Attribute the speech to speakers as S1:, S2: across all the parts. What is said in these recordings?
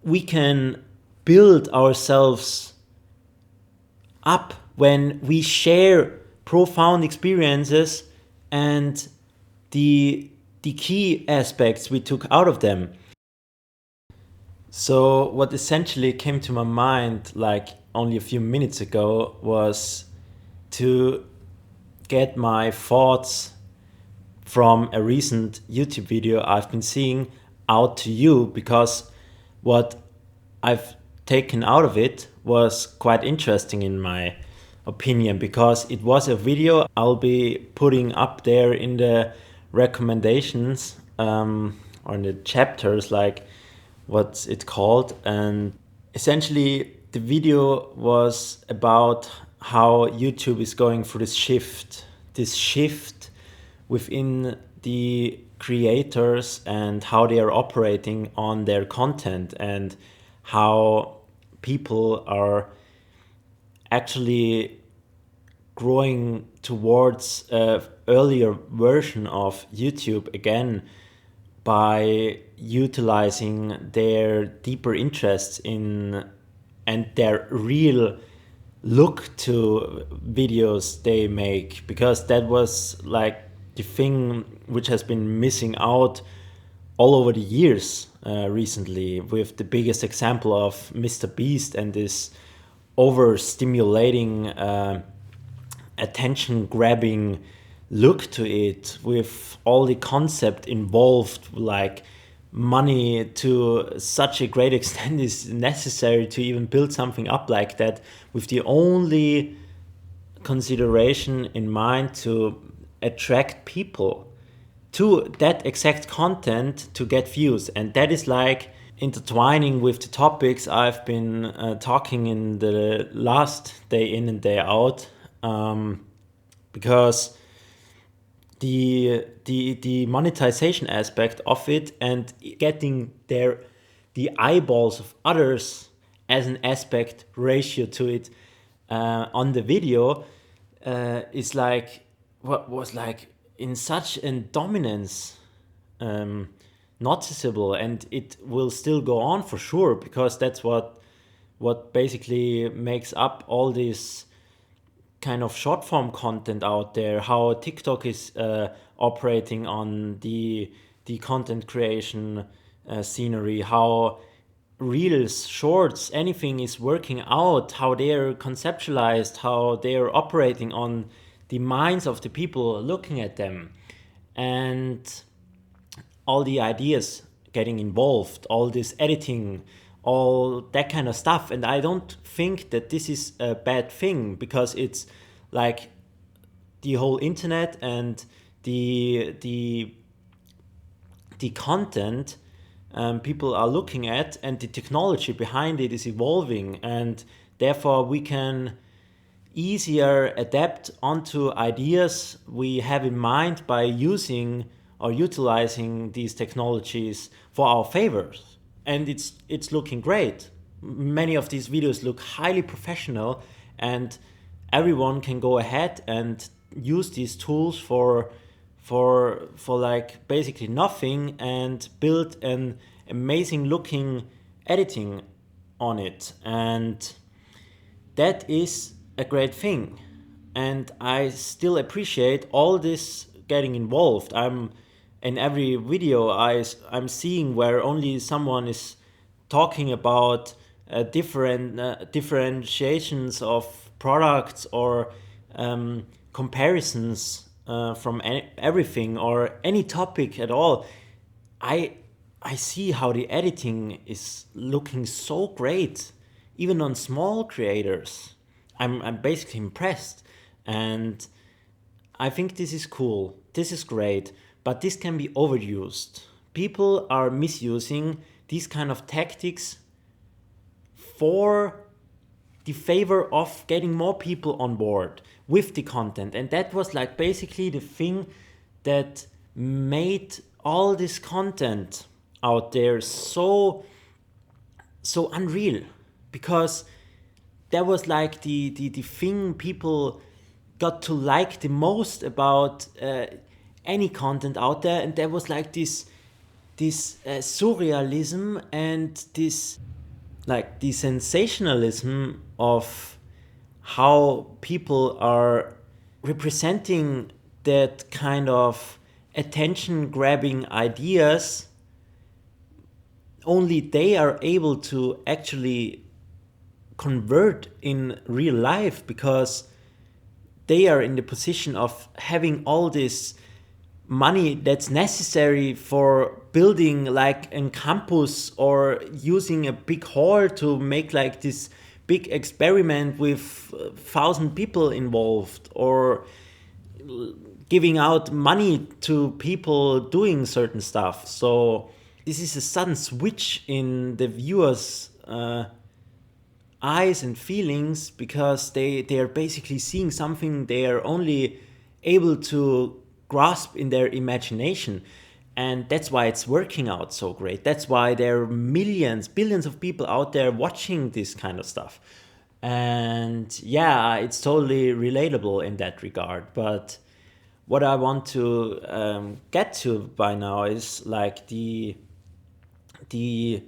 S1: we can build ourselves up when we share profound experiences and the key aspects we took out of them. So what essentially came to my mind like only a few minutes ago was to get my thoughts from a recent YouTube video I've been seeing out to you, because what I've taken out of it was quite interesting in my opinion, because it was a video I'll be putting up there in the recommendations, or in the chapters, like what's it called. And essentially the video was about how YouTube is going through this shift within the creators and how they are operating on their content, and how people are actually growing towards a earlier version of YouTube again, by utilizing their deeper interests in and their real look to videos they make, because that was like the thing which has been missing out all over the years, recently, with the biggest example of Mr. Beast and this overstimulating, attention grabbing look to it, with all the concept involved, like money to such a great extent is necessary to even build something up like that, with the only consideration in mind to attract people to that exact content to get views. And that is like intertwining with the topics I've been talking in the last day in and day out, because the monetization aspect of it and getting the eyeballs of others as an aspect ratio to it, on the video, is like what was like in such a dominance, noticeable, and it will still go on for sure, because that's what basically makes up all this kind of short form content out there, how TikTok is operating on the content creation scenery, how reels, shorts, anything is working out, how they're conceptualized, how they're operating on the minds of the people looking at them, and all the ideas getting involved, all this editing, all that kind of stuff. And I don't think that this is a bad thing, because it's like the whole internet and the content, people are looking at, and the technology behind it is evolving, and therefore we can easier adapt onto ideas we have in mind by using or utilizing these technologies for our favors. And it's looking great. Many of these videos look highly professional, and everyone can go ahead and use these tools for like basically nothing, and build an amazing looking editing on it. And that is a great thing. And I still appreciate all this getting involved. I'm in every video I'm seeing where only someone is talking about different differentiations of products, or comparisons from everything or any topic at all. I I see how the editing is looking so great, even on small creators. I'm basically impressed, and I think this is cool. This is great, but this can be overused. People are misusing these kind of tactics for the favor of getting more people on board with the content. And that was like basically the thing that made all this content out there so unreal, because that was like the thing people got to like the most about any content out there. And there was like this surrealism and this like the sensationalism of how people are representing that kind of attention grabbing ideas, only they are able to actually convert in real life, because they are in the position of having all this money that's necessary for building like a campus or using a big hall to make like this big experiment with 1,000 people involved, or giving out money to people doing certain stuff. So this is a sudden switch in the viewers' eyes and feelings, because they are basically seeing something they are only able to grasp in their imagination. And that's why it's working out so great. That's why there are millions, billions of people out there watching this kind of stuff. And yeah, it's totally relatable in that regard. But what I want to get to by now is like the the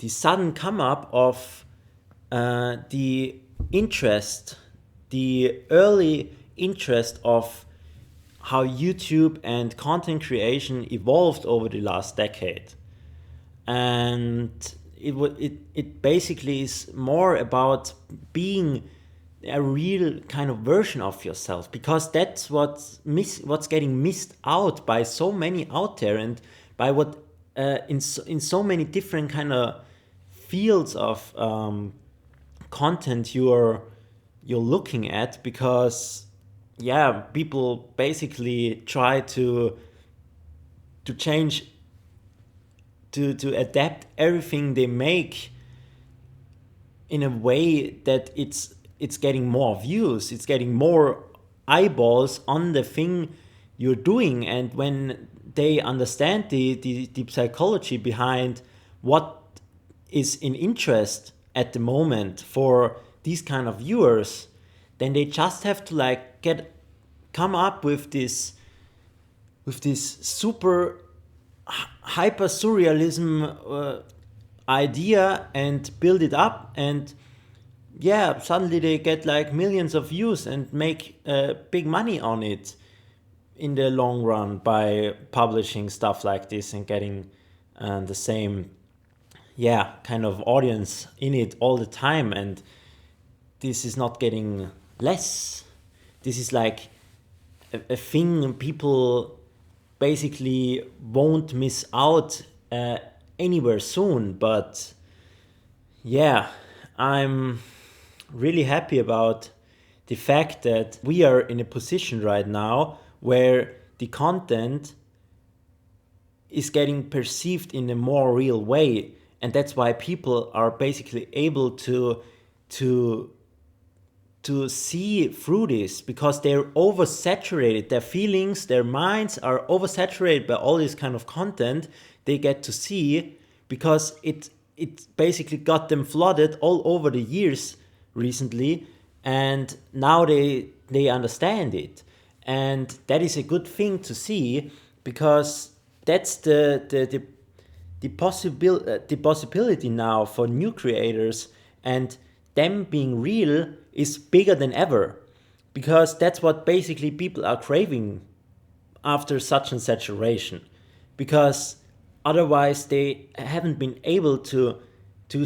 S1: sudden come up of the interest, the early interest of how YouTube and content creation evolved over the last decade. And it basically is more about being a real kind of version of yourself, because that's what's getting missed out by so many out there, and by what in so many different kind of fields of content you're looking at. Because yeah, people basically try to change, to adapt everything they make in a way that it's getting more views, it's getting more eyeballs on the thing you're doing. And when they understand the psychology behind what is in interest at the moment for these kind of viewers, then they just have to like come up with this super hyper surrealism idea and build it up. And yeah, suddenly they get like millions of views and make big money on it in the long run by publishing stuff like this and getting the same kind of audience in it all the time. And this is not getting less. This is like a thing people basically won't miss out anywhere soon. But yeah, I'm really happy about the fact that we are in a position right now where the content is getting perceived in a more real way. And that's why people are basically able to see through this, because they're oversaturated. Their feelings, their minds are oversaturated by all this kind of content they get to see, because it basically got them flooded all over the years recently, and now they understand it. And that is a good thing to see, because that's the possibility now for new creators, and them being real is bigger than ever, because that's what basically people are craving after such and saturation. Because otherwise they haven't been able to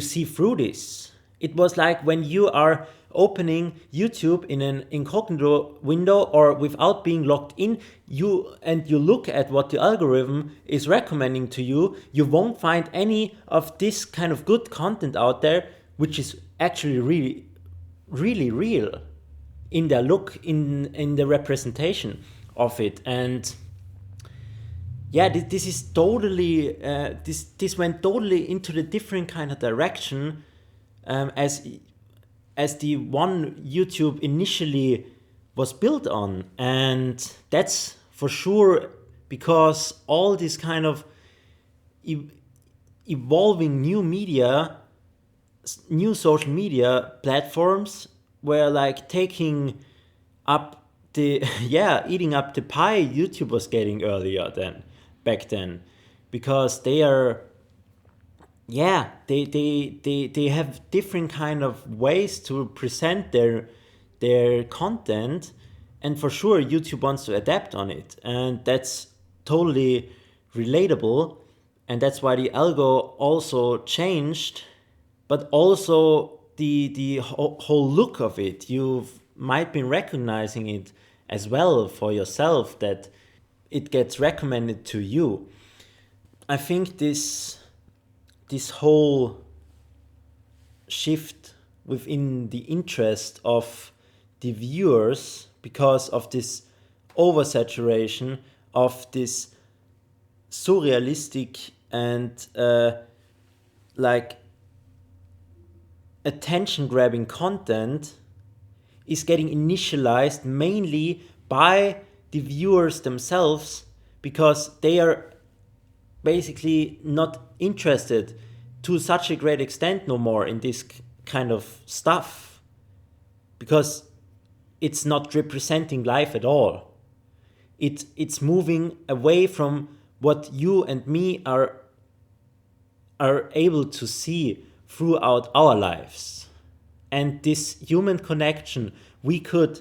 S1: see through this. It was like when you are opening YouTube in an incognito window or without being logged in, you look at what the algorithm is recommending to you, you won't find any of this kind of good content out there, which is actually really, really real in their look, in the representation of it. And yeah, this is totally this went totally into the different kind of direction as the one YouTube initially was built on. And that's for sure because all this kind of evolving new media, new social media platforms were like taking up the eating up the pie YouTube was getting back then, because they are yeah, they have different kind of ways to present their content, and for sure YouTube wants to adapt on it, and that's totally relatable, and that's why the algo also changed, but also the whole look of it. You might be recognizing it as well for yourself, that it gets recommended to you. I think this whole shift within the interest of the viewers, because of this oversaturation of this surrealistic and like attention grabbing content, is getting initialized mainly by the viewers themselves, because they are basically not interested to such a great extent no more in this kind of stuff, because it's not representing life at all. It's moving away from what you and me are able to see throughout our lives. And this human connection we could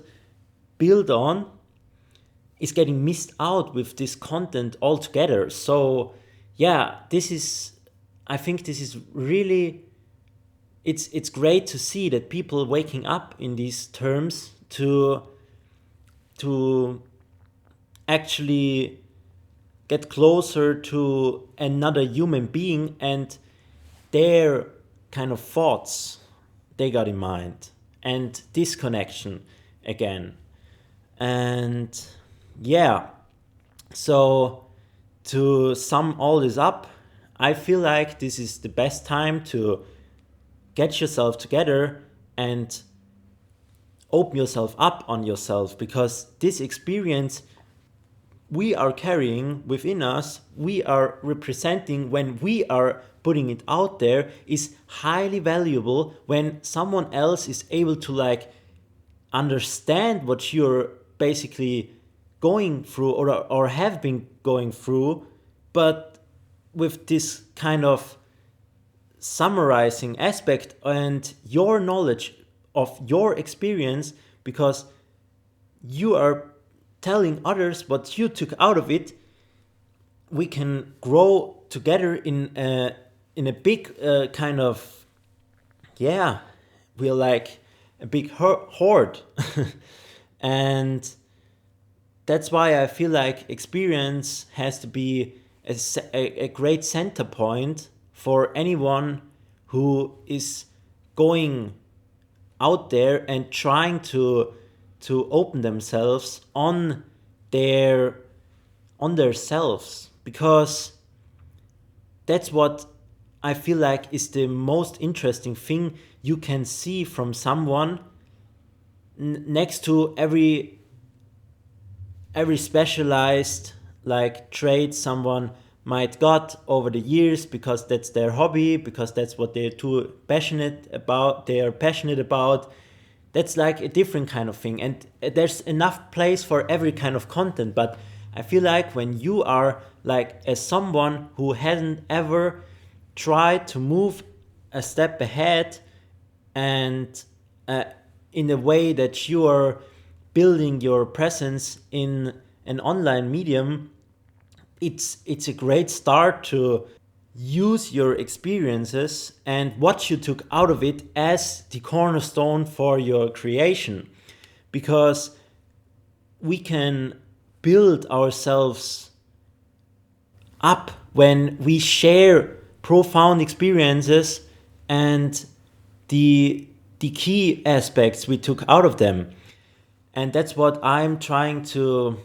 S1: build on is getting missed out with this content altogether. So yeah, I think this is really, it's great to see that people waking up in these terms to actually get closer to another human being and their kind of thoughts they got in mind, and this connection again. And yeah, so to sum all this up, I feel like this is the best time to get yourself together and open yourself up on yourself, because this experience we are carrying within us, we are representing when we are putting it out there, is highly valuable when someone else is able to like understand what you're basically going through, or have been going through, but with this kind of summarizing aspect and your knowledge of your experience, because you are telling others what you took out of it. We can grow together in a big kind of, yeah, we're like a big horde. And that's why I feel like experience has to be a great center point for anyone who is going out there and trying to open themselves their on their selves, because that's what I feel like is the most interesting thing you can see from someone, next to every specialized like trait someone might got over the years, because that's their hobby, because that's what they're too passionate about, they are passionate about. That's like a different kind of thing, and there's enough place for every kind of content. But I feel like when you are like as someone who hasn't ever tried to move a step ahead, and in a way that you are building your presence in an online medium, it's a great start to use your experiences and what you took out of it as the cornerstone for your creation, because we can build ourselves up when we share profound experiences and the key aspects we took out of them. And that's what I'm trying to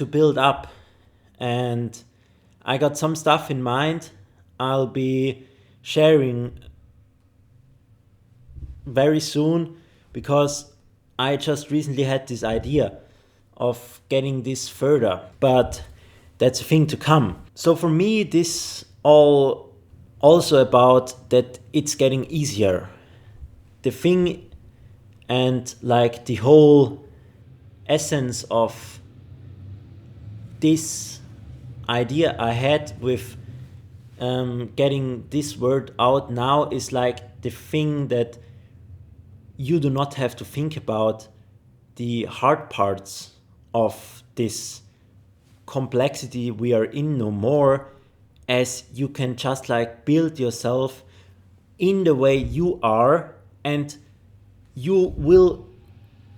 S1: build up. And I got some stuff in mind I'll be sharing very soon, because I just recently had this idea of getting this further, but that's a thing to come. So for me, this all also about that it's getting easier. The thing, and like the whole essence of this idea I had with getting this word out now is like the thing that you do not have to think about the hard parts of this complexity we are in no more, as you can just like build yourself in the way you are, and you will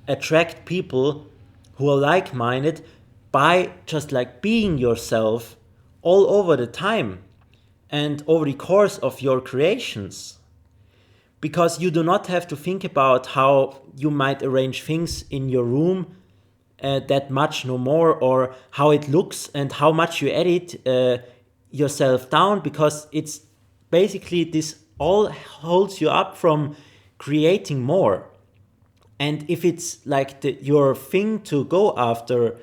S1: attract people who are like-minded by just like being yourself all over the time and over the course of your creations, because you do not have to think about how you might arrange things in your room that much no more, or how it looks and how much you edit yourself down, because it's basically this all holds you up from creating more. And if it's like your thing to go after,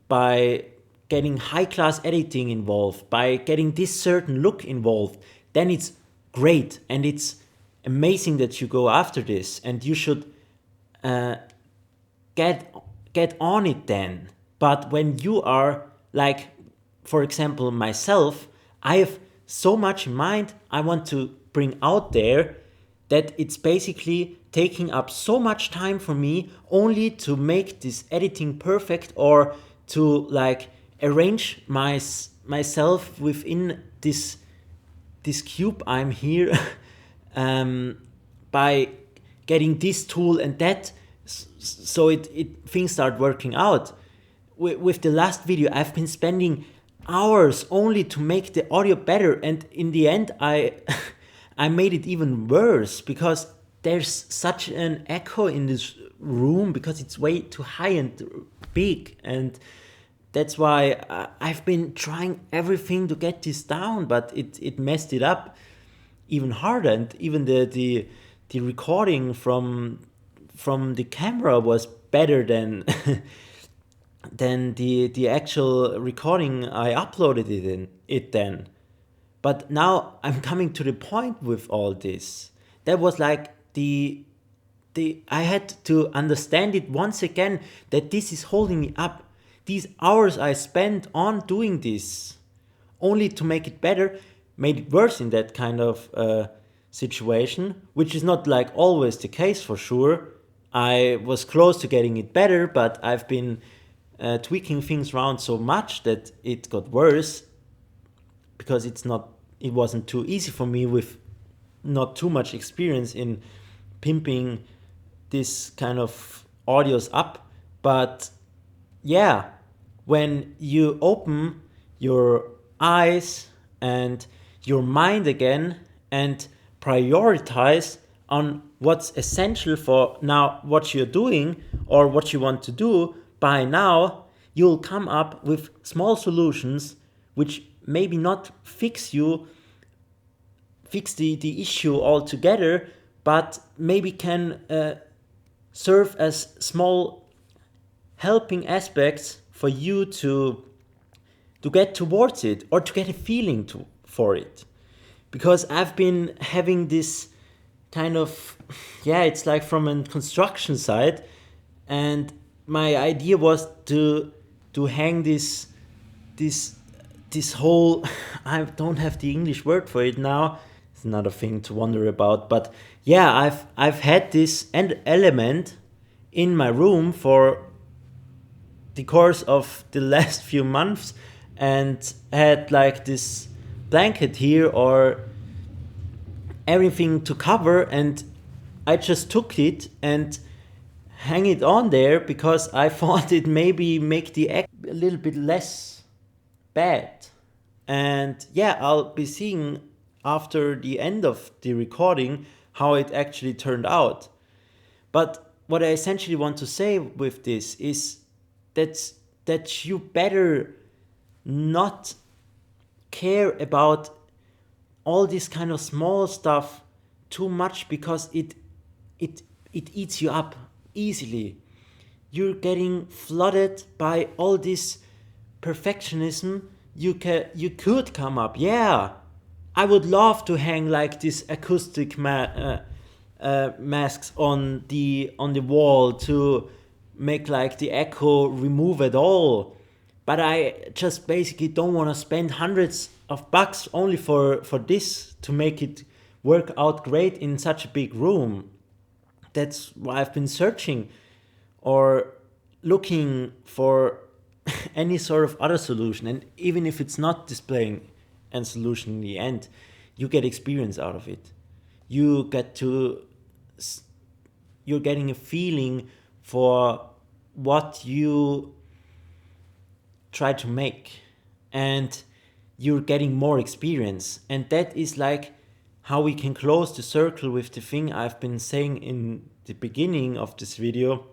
S1: by getting high class editing involved, by getting this certain look involved, then it's great and it's amazing that you go after this, and you should get on it then. But when you are like, for example, myself, I have so much in mind I want to bring out there that it's basically taking up so much time for me only to make this editing perfect, or to like arrange myself within this cube I'm here by getting this tool and that, so it things start working out. With the last video, I've been spending hours only to make the audio better, and in the end I I made it even worse, because there's such an echo in this room because it's way too high and big, and that's why I've been trying everything to get this down, but it messed it up even harder. And even the recording from the camera was better than than the actual recording I uploaded it then. But now I'm coming to the point with all this. That was like the I had to understand it once again, that this is holding me up. These hours I spent on doing this only to make it better made it worse in that kind of situation, which is not like always the case for sure. I was close to getting it better, but I've been tweaking things around so much that it got worse, because it wasn't too easy for me with not too much experience in pimping this kind of audios up. But yeah, when you open your eyes and your mind again and prioritize on what's essential for now, what you're doing or what you want to do by now, you'll come up with small solutions which maybe not fix the issue altogether, but maybe can serve as small helping aspects for you to get towards it, or to get a feeling for it. Because I've been having this kind of, yeah, it's like from a construction site, and my idea was to hang this whole, I don't have the English word for it now, it's another thing to wonder about, but yeah, I've had this element in my room for the course of the last few months, and had like this blanket here or everything to cover, and I just took it and hang it on there because I thought it maybe make the act a little bit less bad. And yeah, I'll be seeing after the end of the recording how it actually turned out. But what I essentially want to say with this is that you better not care about all this kind of small stuff too much, because it eats you up easily. You're getting flooded by all this perfectionism. You could come up, yeah, I would love to hang like this acoustic masks on the wall to make like the echo remove it all. but I just basically don't want to spend hundreds of bucks only for this to make it work out great in such a big room. That's why I've been searching or looking for any sort of other solution. And even if it's not displaying a solution in the end, you get experience out of it. You're getting a feeling for what you try to make, and you're getting more experience. And that is like how we can close the circle with the thing I've been saying in the beginning of this video.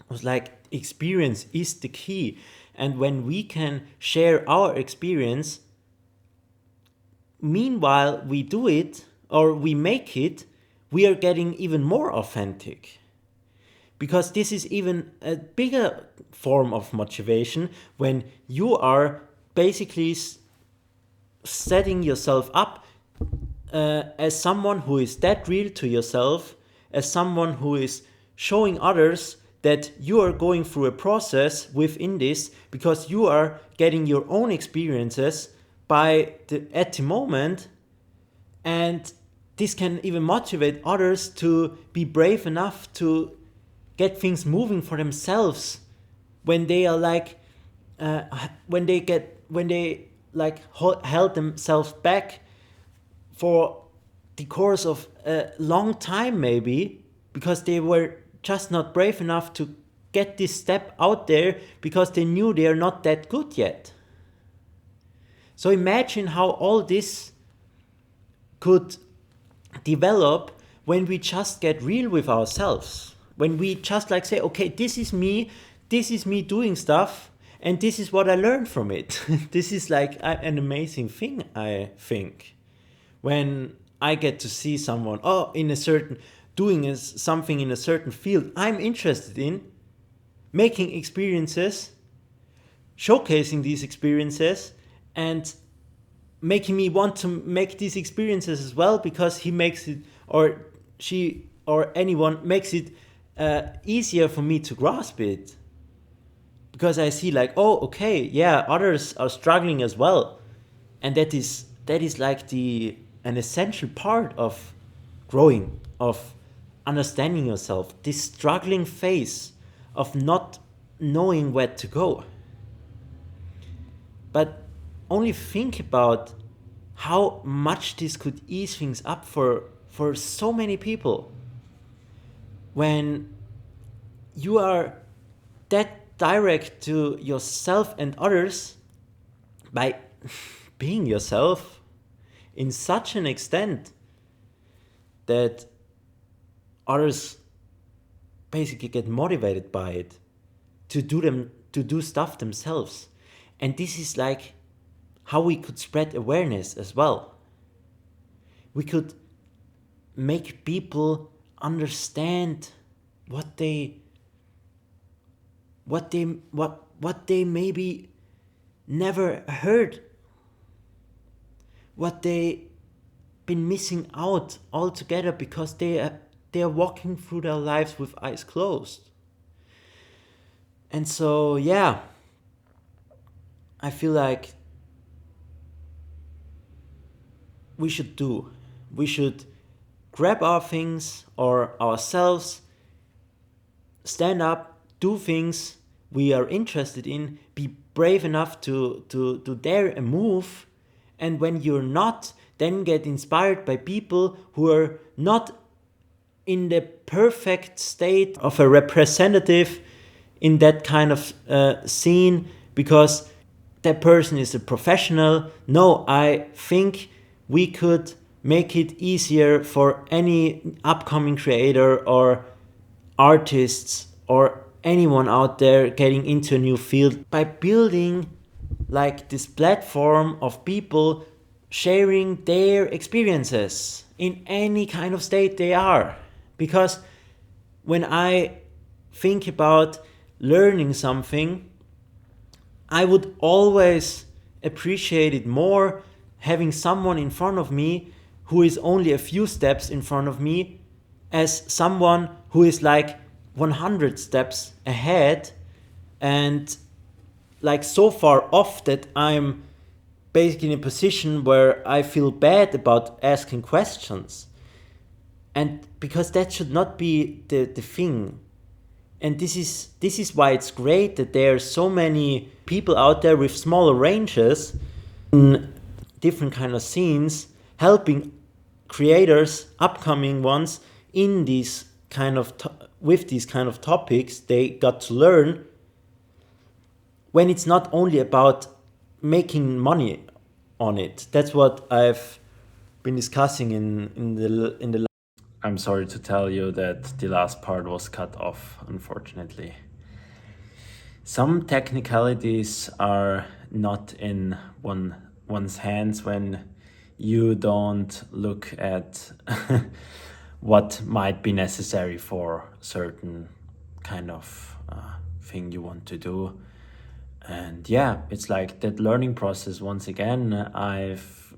S1: It was like, experience is the key. And when we can share our experience, meanwhile we do it or we make it, we are getting even more authentic. Because this is even a bigger form of motivation when you are basically setting yourself up as someone who is that real to yourself, as someone who is showing others that you are going through a process within this, because you are getting your own experiences at the moment, and this can even motivate others to be brave enough to get things moving for themselves when they are like when they held themselves back for the course of a long time, maybe because they were just not brave enough to get this step out there because they knew they are not that good yet. So imagine how all this could develop when we just get real with ourselves. When we just like say, okay, this is me doing stuff, and this is what I learned from it. This is like an amazing thing, I think. When I get to see someone, doing something in a certain field I'm interested in, making experiences, showcasing these experiences, and making me want to make these experiences as well, because he makes it, or she, or anyone makes it easier for me to grasp it. Because I see like, oh, okay, yeah, others are struggling as well. And that is like an essential part of growing, of understanding yourself, this struggling phase of not knowing where to go. But only think about how much this could ease things up for so many people. When you are that direct to yourself and others by being yourself in such an extent that others basically get motivated by it to do stuff themselves. And this is like how we could spread awareness as well. We could make people understand what they maybe never heard, what they been missing out altogether because they are walking through their lives with eyes closed. And so yeah, I feel like we should grab our things or ourselves, stand up, do things we are interested in, be brave enough to dare a move. And when you're not, then get inspired by people who are not in the perfect state of a representative in that kind of scene, because that person is a professional. No, I think we could make it easier for any upcoming creator or artists or anyone out there getting into a new field by building like this platform of people sharing their experiences in any kind of state they are. Because when I think about learning something, I would always appreciate it more having someone in front of me who is only a few steps in front of me as someone who is like 100 steps ahead and like so far off that I'm basically in a position where I feel bad about asking questions. And because that should not be the thing. And this is why it's great that there are so many people out there with smaller ranges in different kind of scenes helping creators, upcoming ones, in these kind of with these kind of topics they got to learn, when it's not only about making money on it. That's what I've been discussing in the. I'm sorry to tell you that the last part was cut off, unfortunately. Some technicalities are not in one's hands when you don't look at what might be necessary for certain kind of thing you want to do. And yeah, it's like that learning process. Once again, I've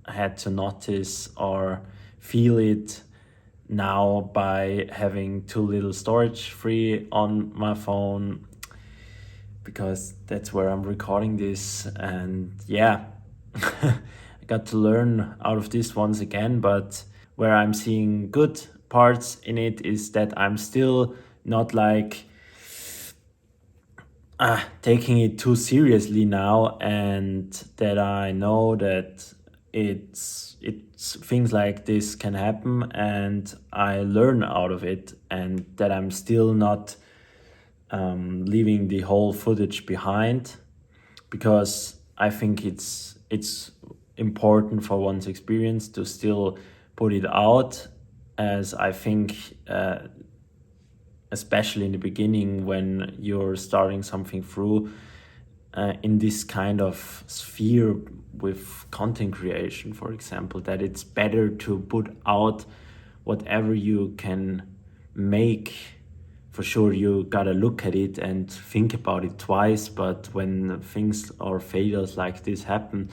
S1: had to notice or feel it now by having too little storage free on my phone, because that's where I'm recording this. And yeah, I got to learn out of this once again. But where I'm seeing good parts in it is that I'm still not like taking it too seriously now, and that I know that it's things like this can happen and I learn out of it, and that I'm still not leaving the whole footage behind, because I think it's important for one's experience to still put it out, as I think especially in the beginning when you're starting something through in this kind of sphere with content creation, for example, that it's better to put out whatever you can make. For sure, you gotta look at it and think about it twice, but when things or failures like this happen,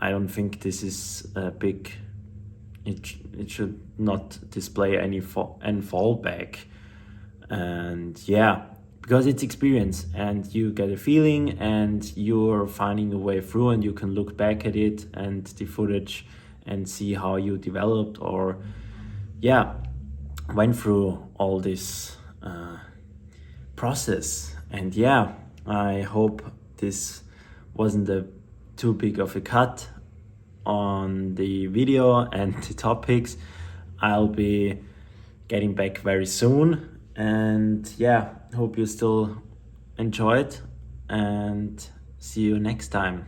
S1: I don't think this is a big, it should not display any fallback. And yeah, because it's experience and you get a feeling and you're finding a way through, and you can look back at it and the footage and see how you developed or went through all this process. And yeah, I hope this wasn't too big of a cut on the video and the topics. I'll be getting back very soon. And yeah, hope you still enjoyed, and see you next time.